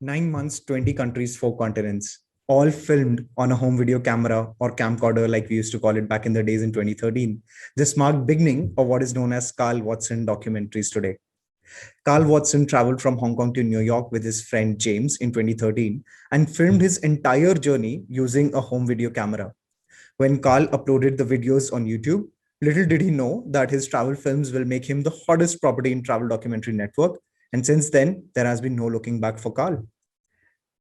9 months, 20 countries, 4 continents, all filmed on a home video camera or camcorder, like we used to call it back in the days in 2013. This marked beginning of what is known as Karl Watson documentaries today. Karl Watson traveled from Hong Kong to New York with his friend James in 2013 and filmed his entire journey using a home video camera. When Karl uploaded the videos on YouTube, little did he know that his travel films will make him the hottest property in travel documentary network. And since then, there has been no looking back for Karl.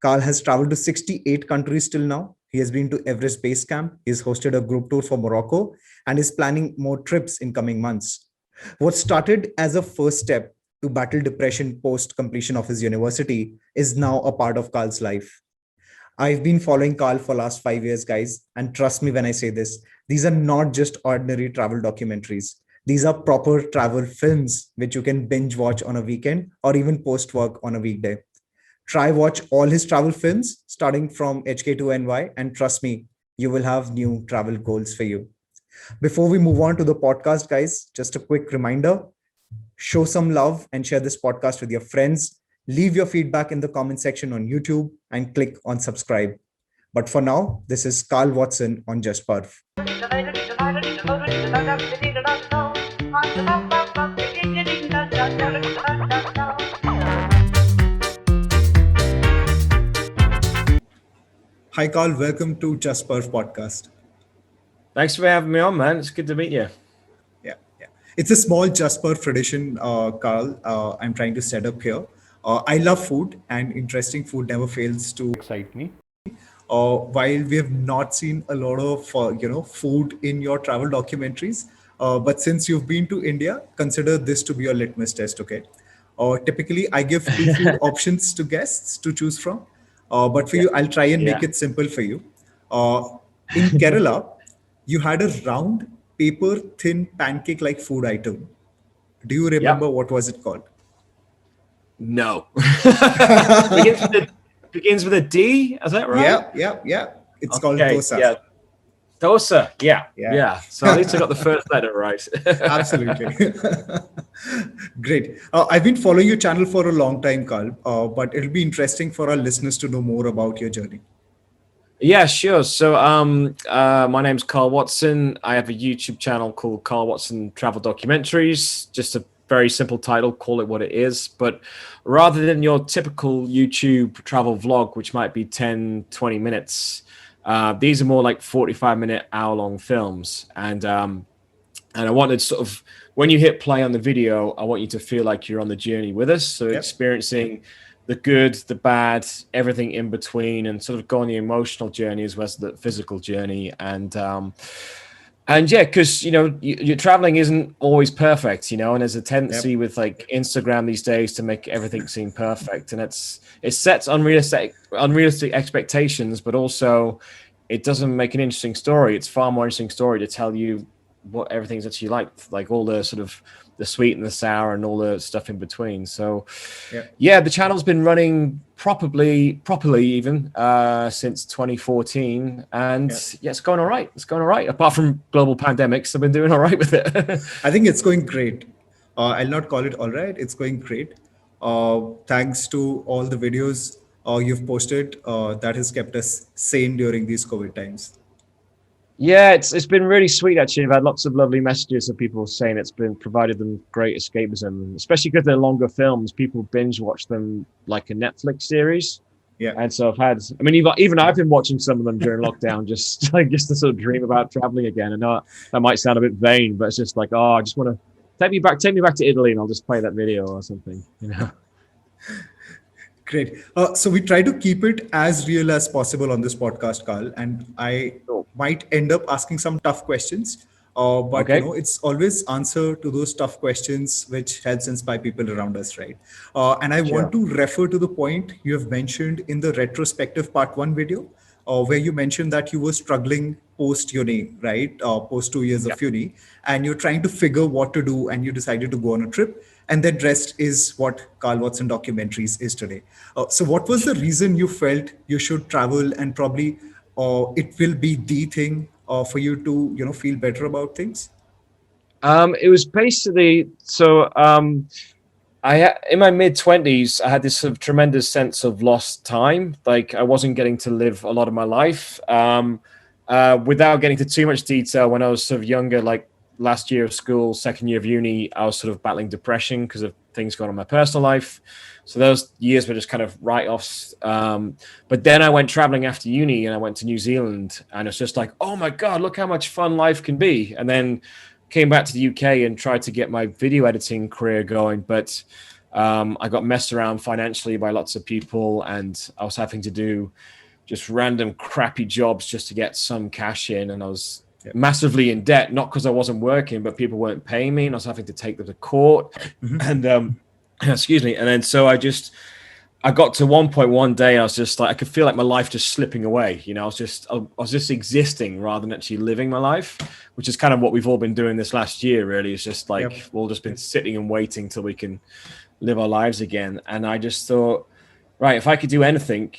Karl has traveled to 68 countries till now. He has been to Everest Base Camp. He has hosted a group tour for Morocco and is planning more trips in coming months. What started as a first step to battle depression post completion of his university is now a part of Karl's life. I've been following Karl for last 5 years, guys, and trust me when I say this, these are not just ordinary travel documentaries. These are proper travel films which you can binge watch on a weekend or even post work on a weekday. Try watch all his travel films starting from HK to NY, and trust me, you will have new travel goals for you. Before we move on to the podcast, guys, just a quick reminder, show some love and share this podcast with your friends. Leave your feedback in the comment section on YouTube and click on subscribe. But for now, this is Karl Watson on justPARV. Hi, Karl. Welcome to justPARV podcast. Thanks for having me on, man. It's good to meet you. Yeah. It's a small justPARV tradition, Karl. I'm trying to set up here. I love food, and interesting food never fails to excite me. While we have not seen a lot of food in your travel documentaries, but since you've been to India, consider this to be a litmus test. Okay. Typically, I give two food options to guests to choose from. But for you, I'll try and make it simple for you. In Kerala, you had a round, paper thin pancake like food item. Do you remember what was it called? No. begins with a D, is that right? Yeah. It's called dosa. Yeah. Dosa, yeah. So at least I got the first letter right. Absolutely. Great. I've been following your channel for a long time, Karl, but it'll be interesting for our listeners to know more about your journey. Yeah, sure. So my name's Karl Watson. I have a YouTube channel called Karl Watson Travel Documentaries. Just a very simple title, call it what it is. But rather than your typical YouTube travel vlog, which might be 10, 20 minutes, these are more like 45-minute, hour-long films. And I wanted sort of, when you hit play on the video, I want you to feel like you're on the journey with us. So experiencing the good, the bad, everything in between, and sort of go on the emotional journey as well as the physical journey. And yeah, because your traveling isn't always perfect, and there's a tendency with like Instagram these days to make everything seem perfect, and it sets unrealistic expectations, but also it doesn't make an interesting story. It's far more interesting story to tell you what everything's actually like all the sort of the sweet and the sour and all the stuff in between. So the channel's been running properly even since 2014, and it's going all right. Apart from global pandemics, I've been doing all right with it. I think it's going great. I'll not call it all right, it's going great. Thanks to all the videos you've posted that has kept us sane during these COVID times. Yeah, it's been really sweet, actually. I've had lots of lovely messages of people saying it's been provided them great escapism, especially because they're longer films. People binge watch them like a Netflix series. Yeah. And so even I've been watching some of them during lockdown, just to sort of dream about traveling again. I know that might sound a bit vain, but it's just like, I just want to take me back to Italy, and I'll just play that video or something, Great. So we try to keep it as real as possible on this podcast, Karl, and I might end up asking some tough questions, but it's always answer to those tough questions which helps inspire people around us, right? And I want to refer to the point you have mentioned in the retrospective part 1 video, where you mentioned that you were struggling post uni, right? Post 2 years of uni, and you're trying to figure what to do, and you decided to go on a trip. And then rest is what Karl Watson Documentaries is today. So what was the reason you felt you should travel, and probably it will be the thing for you to feel better about things? It was basically in my mid-20s, I had this sort of tremendous sense of lost time. Like I wasn't getting to live a lot of my life. Without getting into too much detail, when I was sort of younger, like last year of school, second year of uni, I was sort of battling depression because of things going on in my personal life. So those years were just kind of write-offs. But then I went traveling after uni, and I went to New Zealand, and it's just like, oh my God, look how much fun life can be. And then came back to the UK and tried to get my video editing career going, but I got messed around financially by lots of people, and I was having to do just random crappy jobs just to get some cash in, and I was massively in debt, not because I wasn't working, but people weren't paying me, and I was having to take them to court. And excuse me. And then so I got to one point one day, I was just like, I could feel like my life just slipping away. You know, I was just existing rather than actually living my life, which is kind of what we've all been doing this last year, really. It's just like, we've all just been sitting and waiting till we can live our lives again. And I just thought, right, if I could do anything,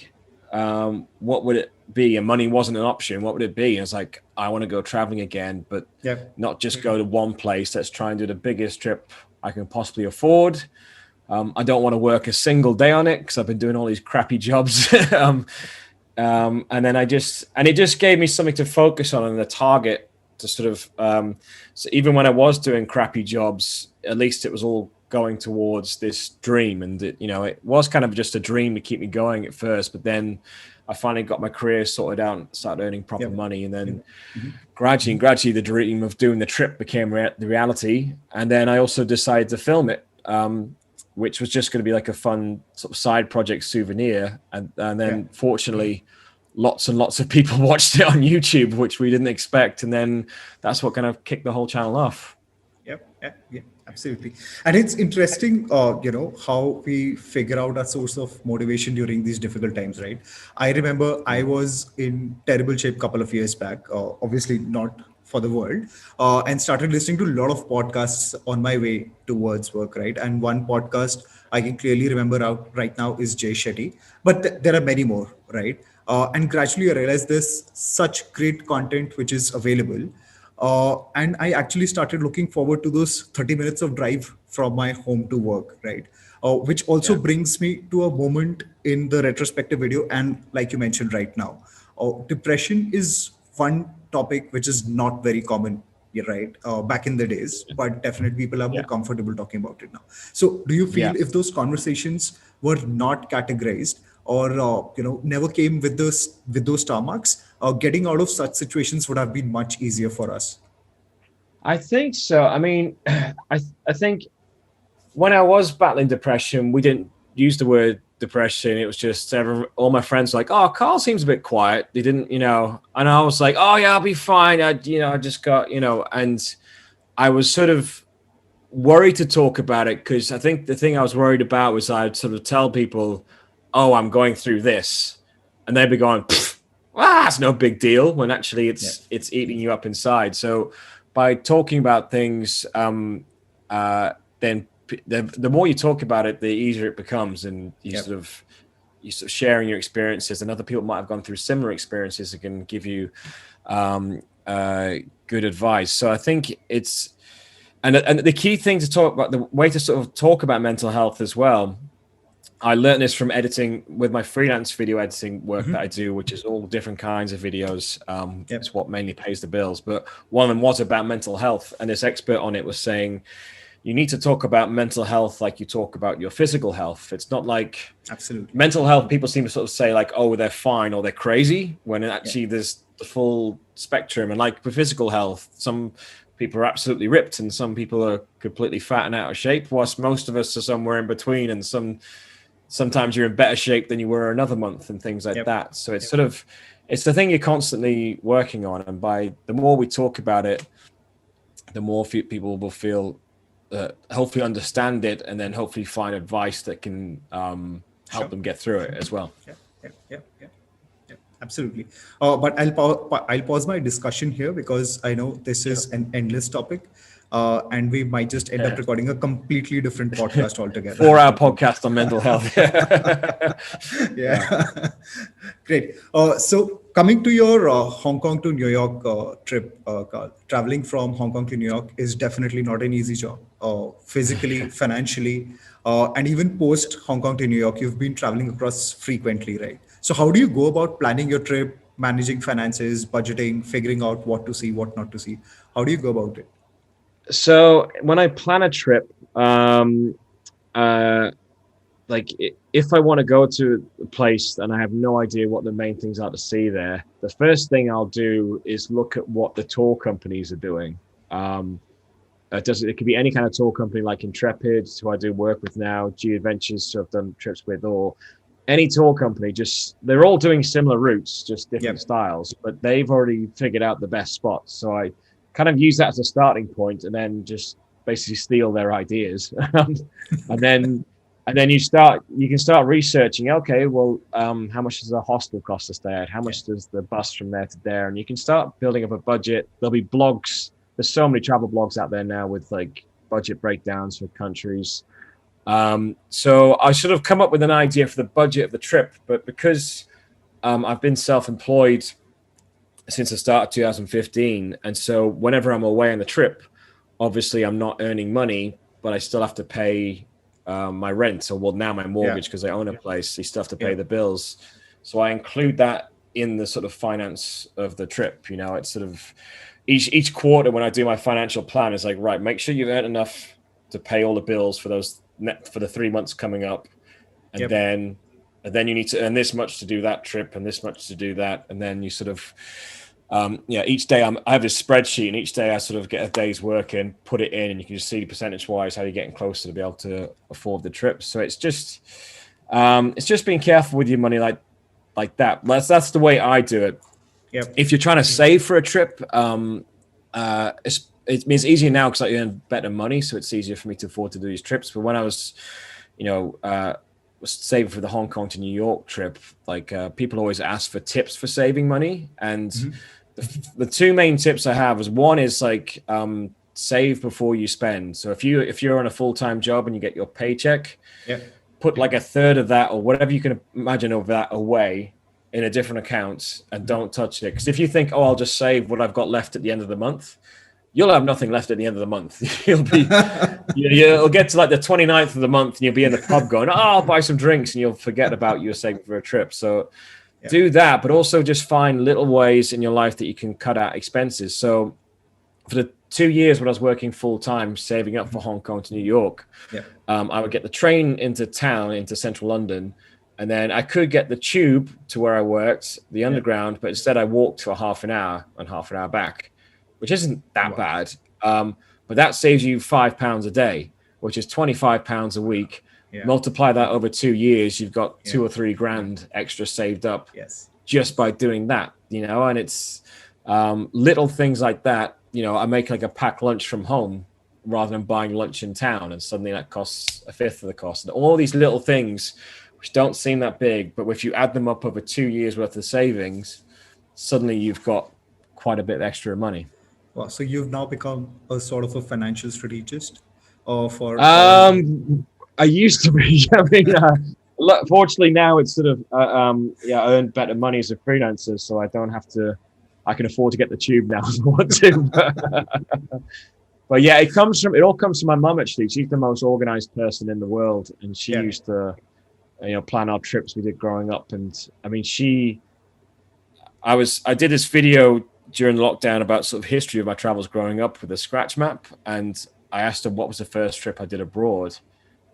what would it be? And money wasn't an option. What would it be? And it's like, I want to go traveling again, but not just go to one place. Let's try and do the biggest trip I can possibly afford. I don't want to work a single day on it because I've been doing all these crappy jobs. And then it just gave me something to focus on and a target to sort of, so even when I was doing crappy jobs, at least it was all going towards this dream. And it was kind of just a dream to keep me going at first, but then I finally got my career sorted out and started earning proper money. And then gradually the dream of doing the trip became the reality. And then I also decided to film it. Which was just going to be like a fun sort of side project souvenir. And then fortunately, lots and lots of people watched it on YouTube, which we didn't expect. And then that's what kind of kicked the whole channel off. Yeah, absolutely. And it's interesting, how we figure out a source of motivation during these difficult times, right? I remember I was in terrible shape a couple of years back, obviously not for the world, and started listening to a lot of podcasts on my way towards work, right? And one podcast I can clearly remember out right now is Jay Shetty, but there are many more, right? And gradually I realized there's such great content which is available. And I actually started looking forward to those 30 minutes of drive from my home to work, right? Which also brings me to a moment in the retrospective video. And like you mentioned right now, depression is one topic which is not very common, right? Back in the days, but definitely people are more comfortable talking about it now. So do you feel if those conversations were not categorized or never came with those star marks, getting out of such situations would have been much easier for us? I think so. I mean, I think when I was battling depression, we didn't use the word depression. It was just all my friends were like, oh, Carl seems a bit quiet. They didn't, and I was like, oh yeah, I'll be fine. I just got, and I was sort of worried to talk about it because I think the thing I was worried about was I'd sort of tell people, oh, I'm going through this, and they'd be going, it's no big deal, when actually it's eating you up inside. So by talking about things, then the more you talk about it, the easier it becomes, and you sort of sharing your experiences, and other people might have gone through similar experiences that can give you good advice. So I think it's and the key thing to talk about, the way to sort of talk about mental health as well. I learned this from editing with my freelance video editing work that I do, which is all different kinds of videos. It's what mainly pays the bills. But one of them was about mental health. And this expert on it was saying, you need to talk about mental health like you talk about your physical health. It's not like mental health. People seem to sort of say like, oh, they're fine or they're crazy, when actually there's the full spectrum. And like with physical health, some people are absolutely ripped and some people are completely fat and out of shape, whilst most of us are somewhere in between, and sometimes you're in better shape than you were another month and things like that. So it's sort of, it's the thing you're constantly working on. And by the more we talk about it, the more people will feel, hopefully understand it, and then hopefully find advice that can help them get through it as well. Yeah. Absolutely. But I'll pause my discussion here because I know this is an endless topic. And we might just end up recording a completely different podcast altogether. 4-hour podcast on mental health. Great. So coming to your Hong Kong to New York trip, Carl, traveling from Hong Kong to New York is definitely not an easy job. Physically, financially, And even post Hong Kong to New York, you've been traveling across frequently, right? So how do you go about planning your trip, managing finances, budgeting, figuring out what to see, what not to see? How do you go about it? So when I plan a trip, uh, like if I want to go to a place and I have no idea what the main things are to see there, the first thing I'll do is look at what the tour companies are doing. Um, it could be any kind of tour company like Intrepid, who I do work with now, G Adventures, who I've done trips with, or any tour company. Just they're all doing similar routes, just different Yep. styles, but they've already figured out the best spots. So I kind of use that as a starting point, and then just basically steal their ideas, and then you can start researching. Okay, well, how much does a hostel cost to stay at? How Yeah. much does the bus from there to there? And you can start building up a budget. There'll be blogs. There's so many travel blogs out there now with like budget breakdowns for countries. So I sort of come up with an idea for the budget of the trip, but because I've been self-employed since the start of 2015, and so whenever I'm away on the trip, obviously I'm not earning money, but I still have to pay my rent, or well, now my Yeah. mortgage, because I own a place. You still have to pay Yeah. the bills, so I include that in the sort of finance of the trip. You know, it's sort of each quarter when I do my financial plan, is like, right, make sure you've earned enough to pay all the bills for for the 3 months coming up, and Yep. then you need to earn this much to do that trip and this much to do that, and then you sort of each day I have this spreadsheet, and each day I sort of get a day's work in, put it in, and you can just see percentage wise how you're getting closer to be able to afford the trip. So it's just being careful with your money, like that. That's the way I do it. Yep. If you're trying to save for a trip, it's easier now because I earn better money, so it's easier for me to afford to do these trips. But when I was, was saving for the Hong Kong to New York trip, like people always ask for tips for saving money, and Mhm. the two main tips I have is, one is like save before you spend. So if you're on a full-time job and you get your paycheck, Yeah. put like a third of that or whatever you can imagine of that away in a different account, and don't touch it. Because if you think, oh, I'll just save what I've got left at the end of the month, you'll have nothing left at the end of the month. You'll get to like the 29th of the month and you'll be in the pub going, oh, I'll buy some drinks, and you'll forget about your saving for a trip. So Yeah. do that, but also just find little ways in your life that you can cut out expenses. So for the 2 years when I was working full time, saving up for Hong Kong to New York, Yeah. I would get the train into town, into central London, and then I could get the tube to where I worked, the underground, but instead I walked for half an hour and half an hour back, which isn't that Wow. bad. But that saves you £5 a day, which is £25 a week. Yeah. Multiply that over 2 years, you've got Yeah. 2 or 3 grand extra saved up Yes. just by doing that, and it's little things like that. I make like a packed lunch from home rather than buying lunch in town, and suddenly that costs a fifth of the cost. And all these little things, which don't seem that big, but if you add them up over 2 years worth of savings, suddenly you've got quite a bit extra money. Wow. So you've now become a sort of a financial strategist, for all. I used to be. I mean, fortunately now it's sort of I earn better money as a freelancer, so I don't have to. I can afford to get the tube now if I want to. But yeah, it all comes from my mum. Actually, she's the most organized person in the world, and she used to, plan our trips we did growing up. And I mean, I did this video during lockdown about sort of history of my travels growing up with a scratch map, and I asked her what was the first trip I did abroad,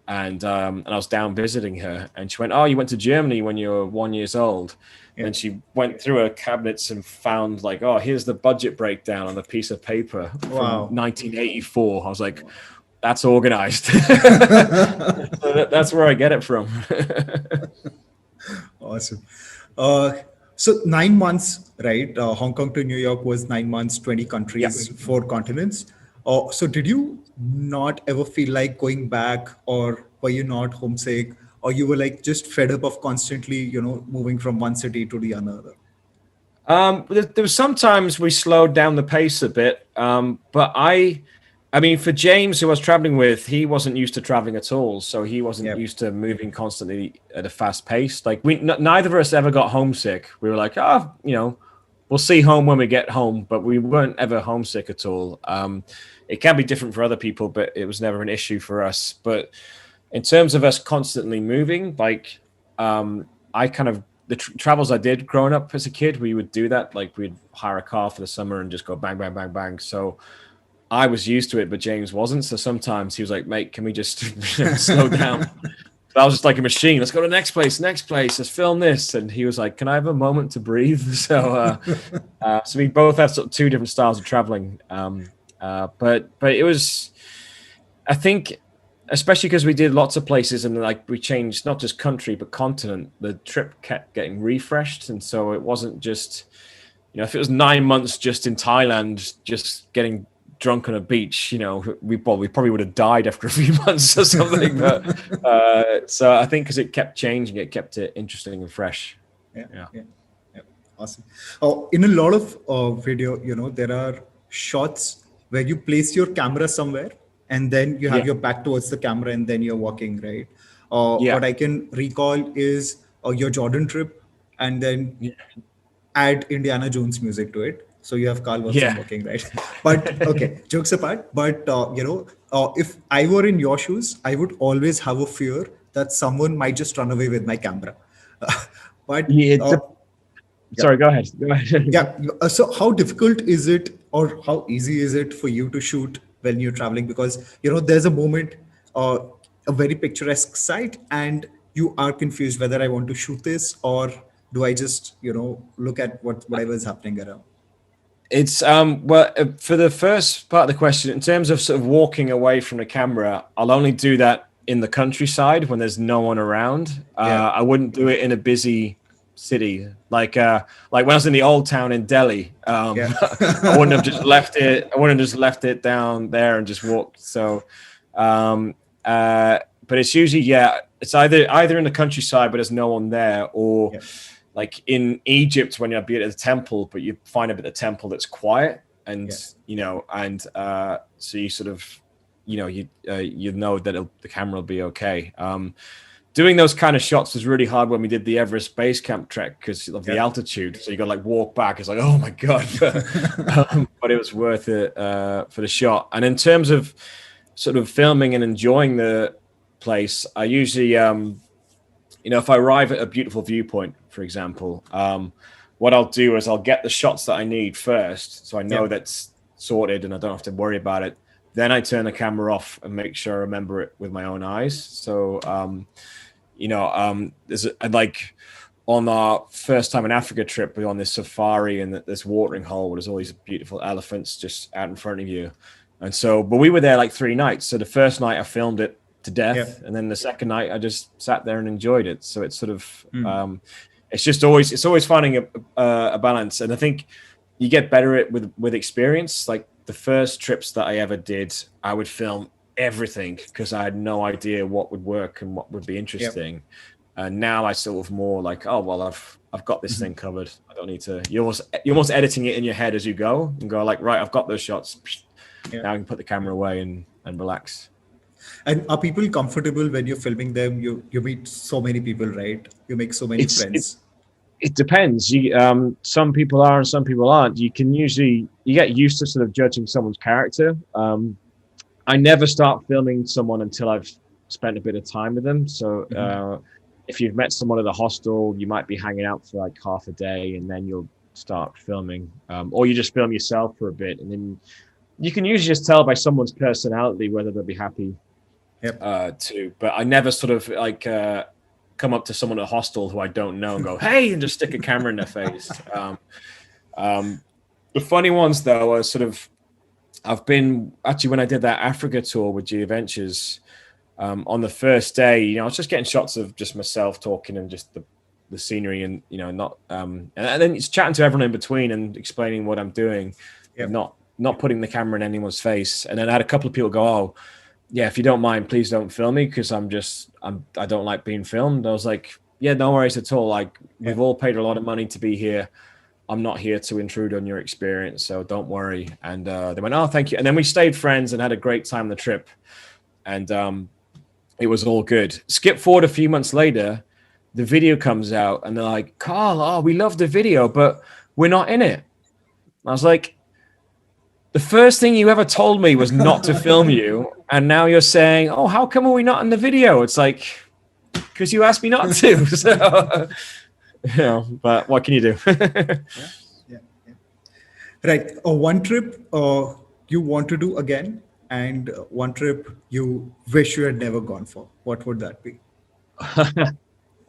and I was down visiting her, and she went, "Oh, you went to Germany when you were 1 year old." Yeah. And she went through her cabinets and found like, "Oh, here's the budget breakdown on a piece of paper from Wow. 1984." I was like, "That's organized." So that's where I get it from. Awesome. So 9 months, right? Hong Kong to New York was 9 months, 20 countries, 4 continents. So did you not ever feel like going back, or were you not homesick, or you were like just fed up of constantly, moving from one city to the another? There was sometimes we slowed down the pace a bit, but I mean, for James, who I was traveling with, he wasn't used to traveling at all, so he wasn't Yep. used to moving constantly at a fast pace. Like neither of us ever got homesick. We were like, oh, we'll see home when we get home, but we weren't ever homesick at all. It can be different for other people, but it was never an issue for us. But in terms of us constantly moving, like I kind of the travels I did growing up as a kid, we would do that. Like we'd hire a car for the summer and just go bang, bang, bang, bang. So I was used to it, but James wasn't. So sometimes he was like, "Mate, can we just slow down?" But I was just like a machine. Let's go to the next place, next place. Let's film this. And he was like, "Can I have a moment to breathe?" So we both have sort of two different styles of traveling. But it was, I think, especially because we did lots of places and like we changed not just country but continent. The trip kept getting refreshed, and so it wasn't just, if it was 9 months just in Thailand, just getting drunk on a beach, we probably would have died after a few months or something. But so I think because it kept changing, it kept it interesting and fresh. Yeah. Awesome. Oh, in a lot of video, there are shots where you place your camera somewhere and then you have your back towards the camera and then you're walking, right? What I can recall is your Jordan trip, and then add Indiana Jones music to it. So you have Karl Watson walking, right? But okay, jokes apart. But if I were in your shoes, I would always have a fear that someone might just run away with my camera. But sorry, go ahead. Yeah. So how difficult is it, or how easy is it for you to shoot when you're traveling? Because there's a moment, a very picturesque site, and you are confused whether I want to shoot this or do I just look at whatever is happening around. It's for the first part of the question, in terms of sort of walking away from the camera, I'll only do that in the countryside when there's no one around. I wouldn't do it in a busy city, like when I was in the old town in Delhi. I wouldn't have just left it. I wouldn't have just left it down there and just walked. So, but it's usually it's either in the countryside, but there's no one there, or like in Egypt when you'd be at the temple, but you find a bit of the temple that's quiet, and so you sort of you know that the camera will be okay. Doing those kind of shots was really hard when we did the Everest base camp trek because of the altitude. So you got to like walk back. It's like, oh my God. But it was worth it for the shot. And in terms of sort of filming and enjoying the place, I usually, if I arrive at a beautiful viewpoint, for example, what I'll do is I'll get the shots that I need first. So I know that's sorted and I don't have to worry about it. Then I turn the camera off and make sure I remember it with my own eyes. So, there's like on our first time in Africa trip, we were on this safari and this watering hole where there's all these beautiful elephants just out in front of you. And so, but we were there like 3 nights. So the first night I filmed it to death. And then the second night I just sat there and enjoyed it. So it's sort of, it's always finding a balance. And I think you get better at it with experience. Like the first trips that I ever did, I would film everything because I had no idea what would work and what would be interesting. And now I sort of more like, oh well, I've got this thing covered. I don't need to. You're almost editing it in your head as you go and go like, right, I've got those shots. Now I can put the camera away and relax. And are people comfortable when you're filming them? You meet so many people, right? You make so many friends. It depends. Some people are and some people aren't. You get used to sort of judging someone's character. I never start filming someone until I've spent a bit of time with them. So if you've met someone at a hostel, you might be hanging out for like half a day and then you'll start filming. Or you just film yourself for a bit. And then you can usually just tell by someone's personality whether they'll be happy too. But I never sort of like come up to someone at a hostel who I don't know and go, hey, and just stick a camera in their face. The funny ones, though, are sort of, I've been actually when I did that Africa tour with G Adventures on the first day, I was just getting shots of just myself talking and just the scenery and, not and then it's chatting to everyone in between and explaining what I'm doing, not putting the camera in anyone's face. And then I had a couple of people go, oh, yeah, if you don't mind, please don't film me because I don't like being filmed. I was like, yeah, no worries at all. Like we've all paid a lot of money to be here. I'm not here to intrude on your experience, so don't worry. And they went, oh, thank you. And then we stayed friends and had a great time on the trip. And it was all good. Skip forward a few months later, the video comes out and they're like, Karl, we love the video, but we're not in it. I was like, The first thing you ever told me was not to film you, and now you're saying, "Oh, how come are we not in the video?" It's like, because you asked me not to. So, but what can you do? Yeah, yeah, yeah. Right. One trip you want to do again, and one trip you wish you had never gone for. What would that be?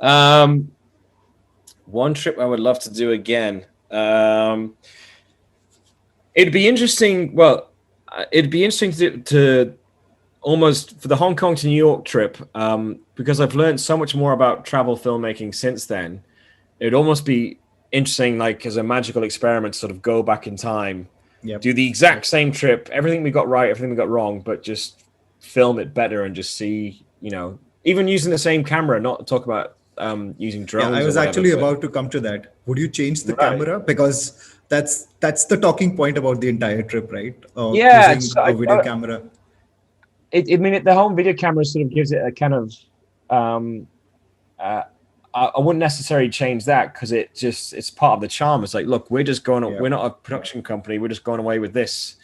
um, one trip I would love to do again. It'd be interesting. Well, it'd be interesting to almost for the Hong Kong to New York trip, because I've learned so much more about travel filmmaking since then. It'd almost be interesting, like as a magical experiment, sort of go back in time, Yep. do the exact same trip, everything we got right, everything we got wrong, but just film it better and just see, even using the same camera, not talk about using Yeah, I drones or was whatever. actually But about to come to that. Would you change the right, camera? Because that's the talking point about the entire trip, right? yeah, Using it's, a video camera. the home video camera sort of gives it a kind of uh, I wouldn't necessarily change that because it's part of the charm. It's like, look, we're just going, Yeah. we're not a production company. We're just going away with this.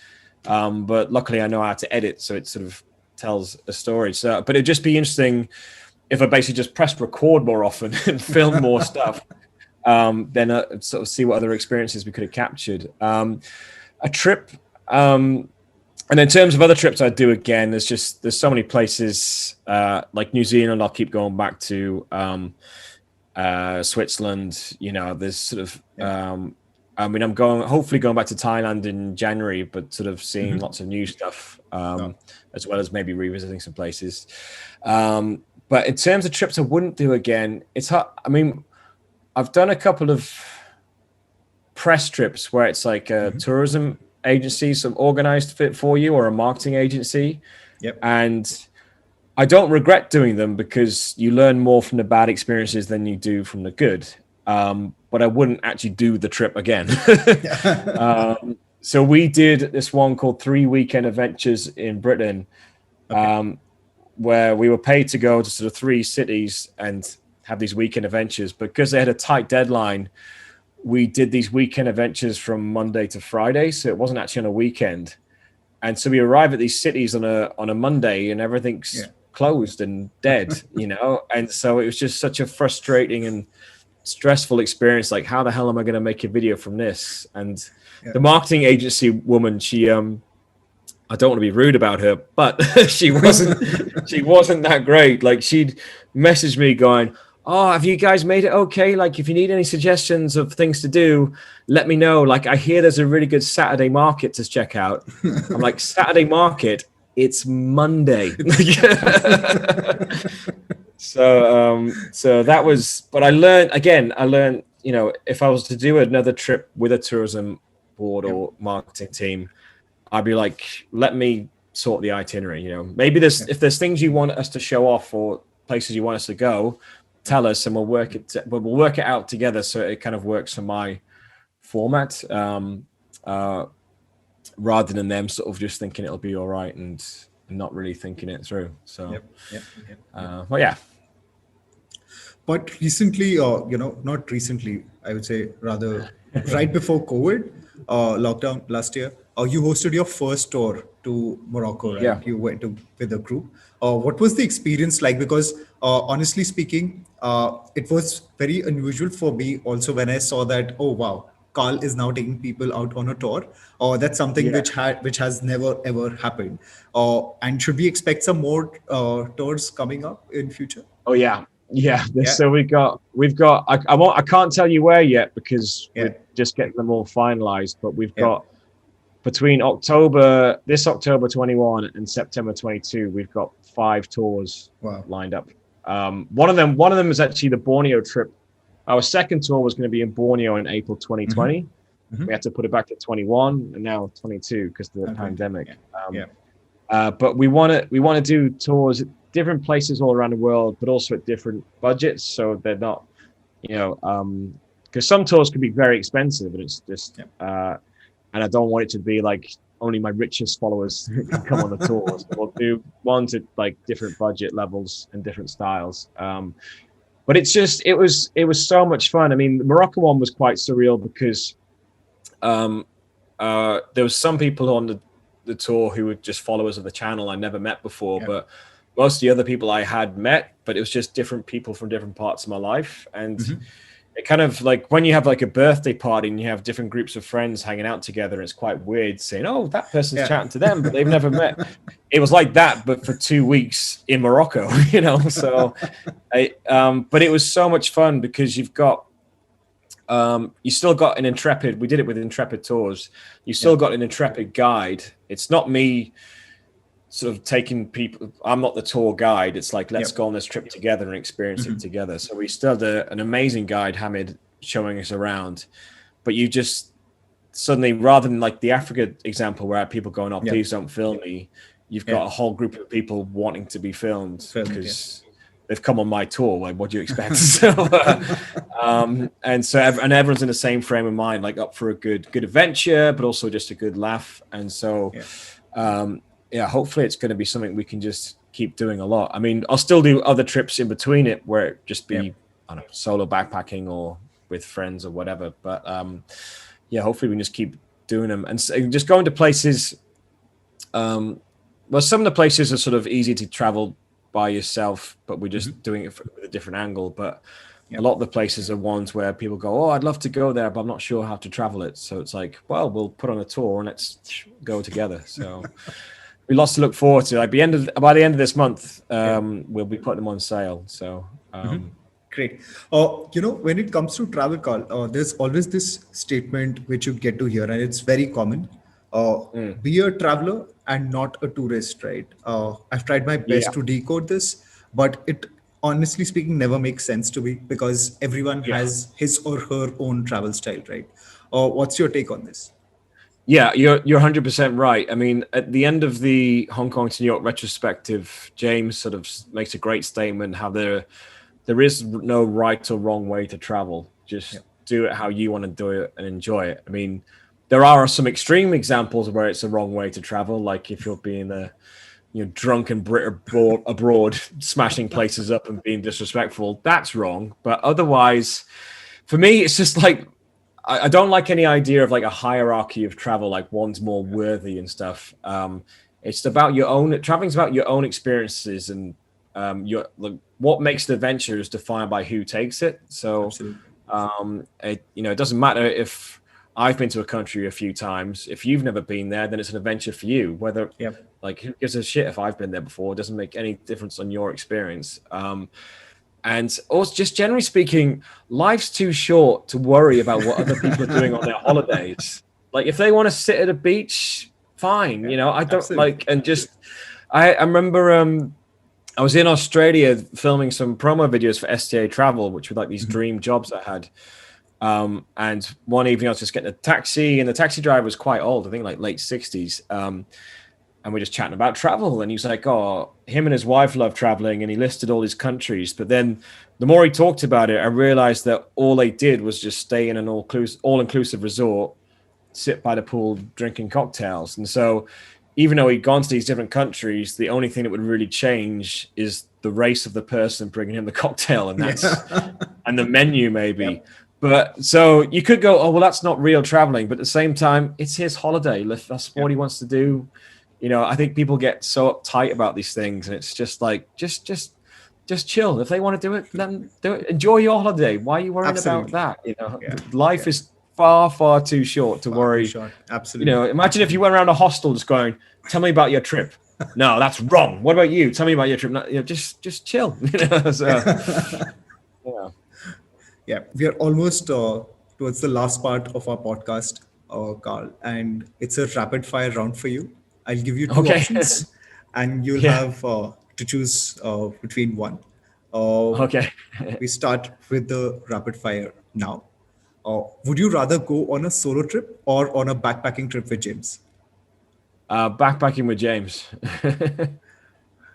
But luckily I know how to edit. So it sort of tells a story. So, but it'd just be interesting if I basically just pressed record more often and film more stuff. Then sort of see what other experiences we could have captured. A trip, and in terms of other trips I'd do again, there's so many places like New Zealand. I'll keep going back to Switzerland. There's sort of. I mean, I'm hopefully going back to Thailand in January, but sort of seeing lots of new stuff, as well as maybe revisiting some places. But in terms of trips I wouldn't do again, it's hard. I mean, I've done a couple of press trips where it's like a tourism agency, some organized fit for you, or a marketing agency. Yep. And I don't regret doing them because you learn more from the bad experiences than you do from the good. But I wouldn't actually do the trip again. So we did this one called 3 Weekend Adventures in Britain, where we were paid to go to sort of 3 cities and have these weekend adventures. Because they had a tight deadline, we did these weekend adventures from Monday to Friday. So it wasn't actually on a weekend. And so we arrive at these cities on a Monday and everything's closed and dead, And so it was just such a frustrating and stressful experience. Like, how the hell am I going to make a video from this? And the marketing agency woman, she, I don't want to be rude about her, but she wasn't that great. Like, she'd message me going, "Oh, have you guys made it okay? Like, if you need any suggestions of things to do, let me know. Like, I hear there's a really good Saturday market to check out." I'm like, "Saturday market? It's Monday." So that was, but I learned, if I was to do another trip with a tourism board or marketing team, I'd be like, let me sort the itinerary. Maybe if there's things you want us to show off or places you want us to go, tell us and we'll work it out together so it kind of works for my format, rather than them sort of just thinking it'll be all right and not really thinking it through. So, well, yeah. But recently, not recently, I would say rather right before COVID, lockdown last year, you hosted your first tour to Morocco, right? Yeah. You went with a group. What was the experience like? Because honestly speaking, it was very unusual for me also when I saw that, oh, wow, Karl is now taking people out on a tour. That's something which has never ever happened. And should we expect some more tours coming up in future? Oh yeah. So we've got. I can't tell you where yet because we're just getting them all finalized. But we've got between this October 21 and September 22, we've got 5 tours lined up. One of them is actually the Borneo trip. Our second tour was going to be in Borneo in April 2020. We had to put it back to 21 and now 22 because of the pandemic. But we want to do tours at different places all around the world, but also at different budgets. So they're not, because some tours can be very expensive and it's just, and I don't want it to be like only my richest followers can come on the tours. We'll do ones at like different budget levels and different styles. But it was so much fun. I mean, the Morocco one was quite surreal because there was some people on the tour who were just followers of the channel I never met before, Yeah. but most of the other people I had met, but it was just different people from different parts of my life. And it kind of like when you have like a birthday party and you have different groups of friends hanging out together, it's quite weird saying, oh, that person's chatting to them, but they've never met. It was like that, but for 2 weeks in Morocco, you know? So but it was so much fun because you've got, you still got an Intrepid. We did it with Intrepid Tours. You still got an Intrepid guide. It's not me sort of taking people. I'm not the tour guide. It's like, let's go on this trip together and experience it together. So we still had an amazing guide, Hamid, showing us around. But you just suddenly, rather than like the Africa example where people going, oh, please don't film me. You've got a whole group of people wanting to be filmed because they've come on my tour. Like, what do you expect? So, and everyone's in the same frame of mind, like up for a good adventure, but also just a good laugh. And so, hopefully it's going to be something we can just keep doing a lot. I mean, I'll still do other trips in between it where it just be, I don't know, solo backpacking or with friends or whatever. But hopefully we can just keep doing them and just going to places. Well, some of the places are sort of easy to travel by yourself, but we're just doing it with a different angle. But a lot of the places are ones where people go, oh, I'd love to go there, but I'm not sure how to travel it. So it's like, well, we'll put on a tour and let's go together. So we lots to look forward to. Like by the end of this month, we'll be putting them on sale. So great. When it comes to travel, Carl, there's always this statement which you get to hear, and it's very common. Be a traveler and not a tourist, right? I've tried my best to decode this, but it honestly speaking never makes sense to me because everyone has his or her own travel style, right? What's your take on this? Yeah, you're 100% right. I mean, at the end of the Hong Kong to New York retrospective, James sort of makes a great statement how there is no right or wrong way to travel. Just do it how you want to do it and enjoy it. I mean, there are some extreme examples where it's a wrong way to travel, like if you're being a drunken Brit abroad, smashing places up and being disrespectful. That's wrong. But otherwise, for me, it's just like I don't like any idea of like a hierarchy of travel, like one's more worthy and stuff. It's about your own. Traveling's about your own experiences and what makes the adventure is defined by who takes it. So, it doesn't matter if I've been to a country a few times. If you've never been there, then it's an adventure for you. Whether like who gives a shit if I've been there before? It doesn't make any difference on your experience. And also, just generally speaking, life's too short to worry about what other people are doing on their holidays. Like, if they want to sit at a beach, fine. I don't I remember I was in Australia filming some promo videos for STA Travel, which were like these dream jobs I had. And one evening I was just getting a taxi, and the taxi driver was quite old, I think like late 60s. And we're just chatting about travel. And he was like, oh, him and his wife love traveling. And he listed all these countries. But then the more he talked about it, I realized that all they did was just stay in an all-inclusive resort, sit by the pool, drinking cocktails. And so even though he'd gone to these different countries, the only thing that would really change is the race of the person bringing him the cocktail. And that's and the menu maybe. But so you could go, oh, well, that's not real traveling. But at the same time, it's his holiday. That's what he wants to do. I think people get so uptight about these things, and it's just like, just chill. If they want to do it, then do it. Enjoy your holiday. Why are you worrying about that? Life is far, far too short to worry. Absolutely. Imagine if you went around a hostel just going, tell me about your trip. No, that's wrong. What about you? Tell me about your trip. No, just chill. Yeah, we are almost towards the last part of our podcast, Carl, and it's a rapid fire round for you. I'll give you two options, and you'll have to choose between one. We start with the rapid fire now. Would you rather go on a solo trip or on a backpacking trip with James? Backpacking with James.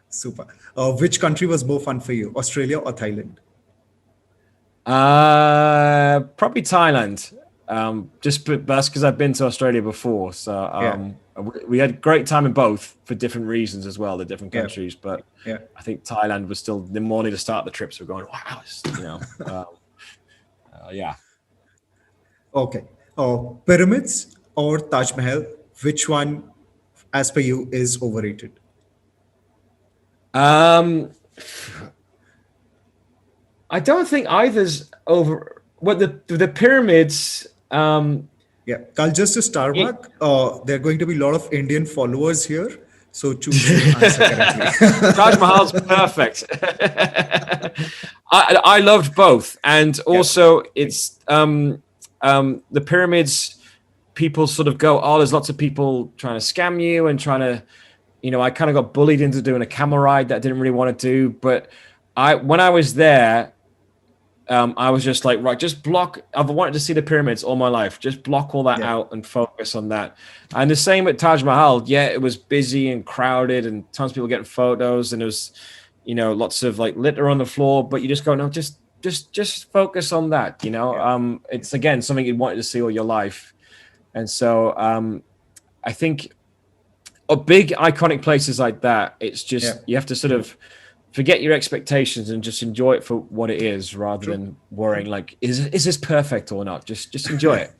Super. Which country was more fun for you, Australia or Thailand? Probably Thailand. Just that's because I've been to Australia before. So we had a great time in both for different reasons as well, the different countries. But I think Thailand was still the morning to start the trips. We're going, wow, Okay. Pyramids or Taj Mahal? Which one, as per you, is overrated? Um, I don't think either's over. What the pyramids? Yeah, Carl, just to start It, back, there are going to be a lot of Indian followers here. So choose your answer correctly. Taj Mahal's perfect. I loved both, and Yeah, also it's the pyramids. People sort of go, oh, there's lots of people trying to scam you and trying to, I kind of got bullied into doing a camel ride that I didn't really want to do. But when I was there, I was just like, right, just block. I've wanted to see the pyramids all my life. Just block all that yeah, out and focus on that. And the same at Taj Mahal. Yeah, it was busy and crowded and tons of people getting photos and it was, lots of like litter on the floor. But you just go, no, just focus on that. yeah, It's again something you wanted to see all your life. And so I think big iconic places like that, it's yeah. just you have to sort of forget your expectations and just enjoy it for what it is rather True. than worrying like is this perfect or not. Just enjoy it.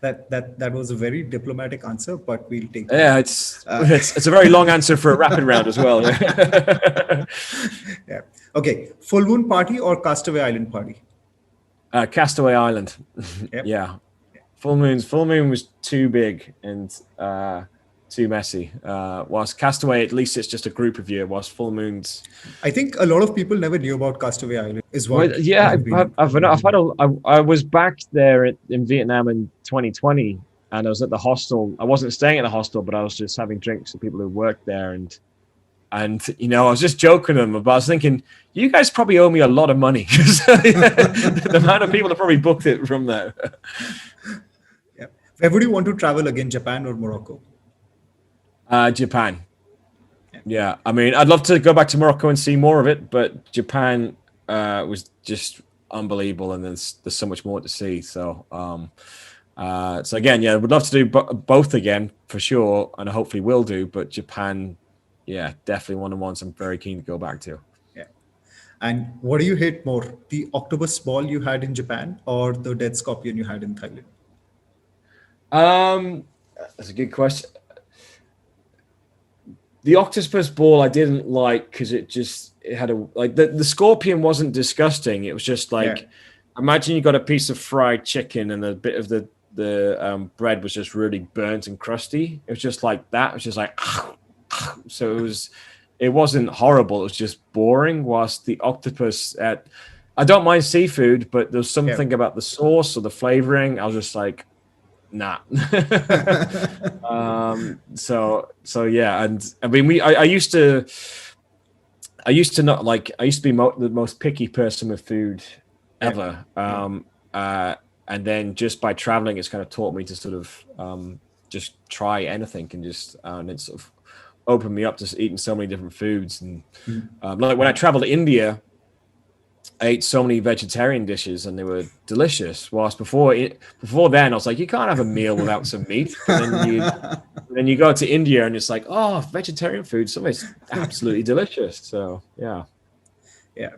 That was a very diplomatic answer, but we'll take it. Yeah, it's a very long answer for a rapid round as well. Yeah. Okay. Full moon party or Castaway Island party? Castaway Island. Yep. Yeah, full moon was too big and too messy. Whilst Castaway, at least it's just a group of you. Whilst full moons, I think a lot of people never knew about Castaway Island. Is what? well, yeah, I've been. I've had I was back there in Vietnam in 2020, and I was at the hostel. I wasn't staying at the hostel, but I was just having drinks with people who worked there, and I was just joking with them. But I was thinking, you guys probably owe me a lot of money because the amount of people that probably booked it from there. Yeah. Where would you want to travel again, Japan or Morocco? Japan. Yeah, I mean, I'd love to go back to Morocco and see more of it, but Japan was just unbelievable, and there's so much more to see. So, so again, yeah, would love to do both again for sure, and I hopefully will do. But Japan, yeah, definitely one of the ones I'm very keen to go back to. Yeah. And what do you hate more, the octopus ball you had in Japan or the dead scorpion you had in Thailand? That's a good question. The octopus ball I didn't like because it had the scorpion wasn't disgusting. It was just like, Yeah. imagine you got a piece of fried chicken and a bit of the bread was just really burnt and crusty. It was just like that. It was just like, so it wasn't horrible. It was just boring. Whilst the octopus I don't mind seafood, but there's something about the sauce or the flavoring. I was just like, nah. So yeah, and I mean, I used to not like, I used to be the most picky person with food ever. And then just by traveling, it's kind of taught me to sort of just try anything and and it sort of opened me up to eating so many different foods. And like when I traveled to India, I ate so many vegetarian dishes and they were delicious. Whilst before then, I was like, you can't have a meal without some meat. And then you go to India and it's like, oh, vegetarian food, something's absolutely delicious. So yeah. Yeah.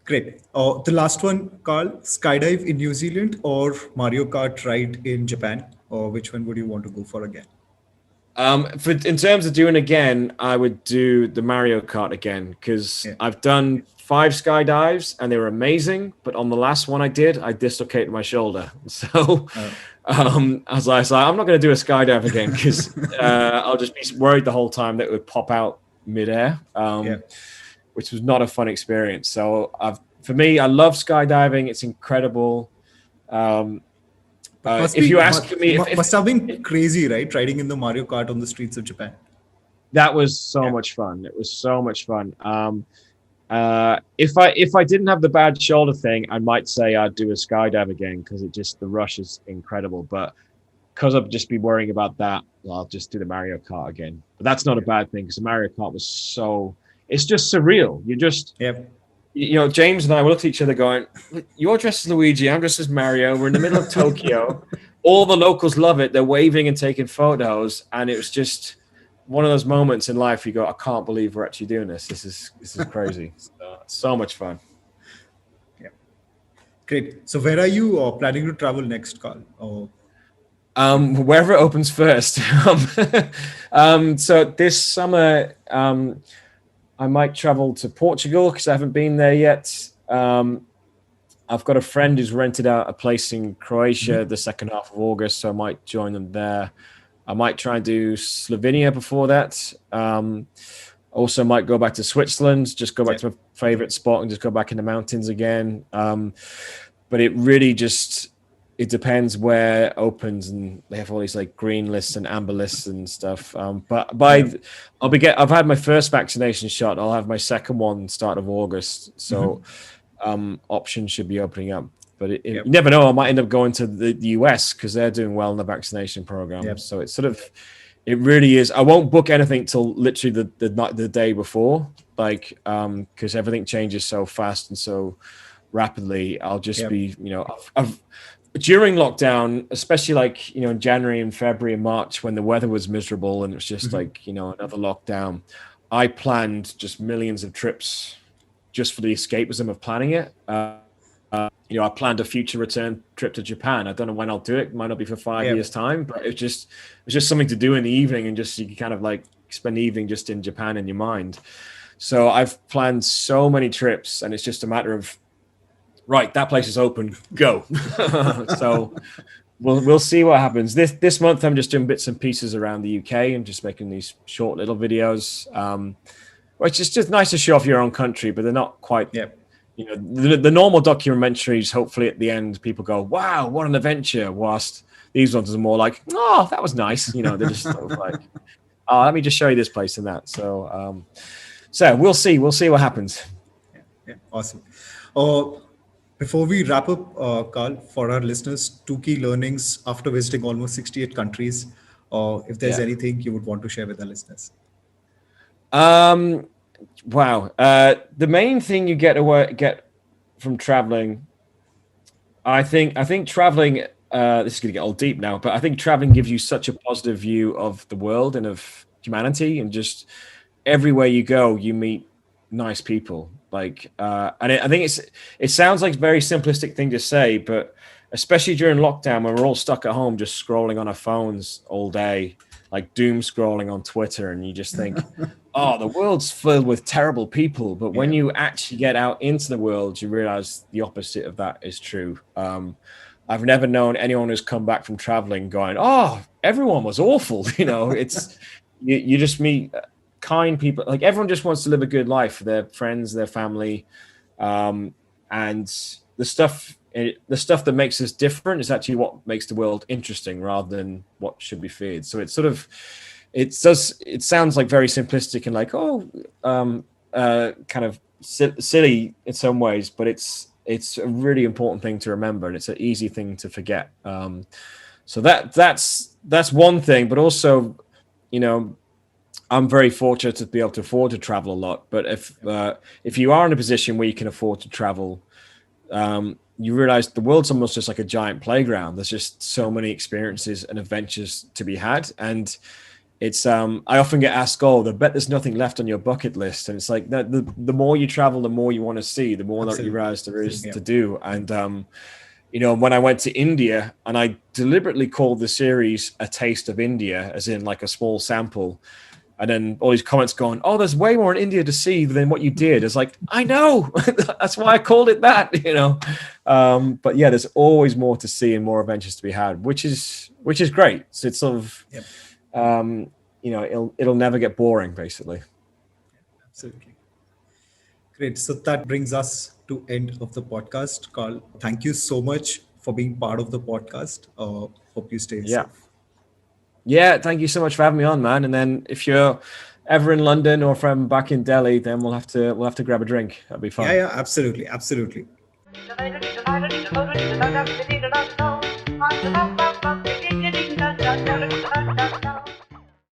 Great. The last one, Carl, skydive in New Zealand or Mario Kart ride in Japan? Or which one would you want to go for again? In terms of doing again, I would do the Mario Kart again because I've done 5 skydives and they were amazing. But on the last one I did, I dislocated my shoulder. So I was like, I'm not going to do a skydive again because I'll just be worried the whole time that it would pop out midair, which was not a fun experience. So for me, I love skydiving. It's incredible. If you ask me, must have been crazy, right? Riding in the Mario Kart on the streets of Japan. That was so much fun. It was so much fun. If I didn't have the bad shoulder thing, I might say I'd do a skydive again because the rush is incredible. But because I've just been worrying about that, I'll just do the Mario Kart again. But that's not a bad thing because the Mario Kart was it's just surreal. You just James and I looked at each other going, you're dressed as Luigi, I'm dressed as Mario. We're in the middle of Tokyo. All the locals love it. They're waving and taking photos. And it was just one of those moments in life you go, I can't believe we're actually doing this. This is crazy. So much fun. Yeah. Great. So where are you planning to travel next, Carl? Wherever it opens first. So this summer, I might travel to Portugal because I haven't been there yet. I've got a friend who's rented out a place in Croatia the second half of August, so I might join them there. I might try and do Slovenia before that. Also might go back to Switzerland, just go back to my favorite spot and just go back in the mountains again. But it really just, it depends where it opens, and they have all these like green lists and amber lists and stuff. But I've had my first vaccination shot. I'll have my second one start of August. So options should be opening up. But you never know. I might end up going to the US because they're doing well in the vaccination program. So it's sort of, it really is. I won't book anything till literally the day before, like because everything changes so fast and so rapidly. I'll just be, you know, I've during lockdown, especially like, you know, in January and February and March when the weather was miserable and it was just like, you know, another lockdown, I planned just millions of trips just for the escapism of planning it. You know, I planned a future return trip to Japan. I don't know when I'll do it. It might not be for 5 years time, but it's just something to do in the evening, and just, you can kind of like spend the evening just in Japan in your mind. So I've planned so many trips, and it's just a matter of, right, that place is open, go. So we'll see what happens. This month I'm just doing bits and pieces around the UK and just making these short little videos, which is just nice to show off your own country, but they're not quite. You know, the normal documentaries, hopefully at the end, people go, wow, what an adventure. Whilst these ones are more like, oh, that was nice. You know, they're just sort of like, oh, let me just show you this place and that. So, so we'll see what happens. Awesome. Before we wrap up, Karl, for our listeners, 2 key learnings after visiting almost 68 countries, if there's anything you would want to share with our listeners. Wow. The main thing you get from traveling, I think traveling, this is going to get all deep now, but I think traveling gives you such a positive view of the world and of humanity, and just everywhere you go, you meet nice people. Like, and I think it sounds like a very simplistic thing to say, but especially during lockdown when we're all stuck at home, just scrolling on our phones all day, like doom scrolling on Twitter, and you just think, oh, the world's filled with terrible people. But when you actually get out into the world, you realize the opposite of that is true. I've never known anyone who's come back from traveling going, oh, everyone was awful. You know, it's, you just meet kind people. Like, everyone just wants to live a good life for their friends, their family. And the stuff that makes us different is actually what makes the world interesting rather than what should be feared. So it's sort of, it sounds like very simplistic and like, kind of silly in some ways, but it's a really important thing to remember, and it's an easy thing to forget. So that's one thing, but also, you know, I'm very fortunate to be able to afford to travel a lot. But if you are in a position where you can afford to travel, you realize the world's almost just like a giant playground. There's just so many experiences and adventures to be had. And it's, I often get asked, oh, I bet there's nothing left on your bucket list. And it's like, the more you travel, the more you want to see, the more that you realize there is to do. And, you know, when I went to India, and I deliberately called the series A Taste of India, as in like a small sample. And then all these comments going, oh, there's way more in India to see than what you did. It's like, I know, that's why I called it that, you know. But yeah, there's always more to see and more adventures to be had, which is great. So it's sort of, you know, it'll never get boring, basically. Absolutely. Great. So that brings us to end of the podcast. Karl, thank you so much for being part of the podcast. Hope you stay safe. Yeah, thank you so much for having me on, man. And then if you're ever in London or from back in Delhi, then we'll have to grab a drink. That'd be fun. Yeah, absolutely.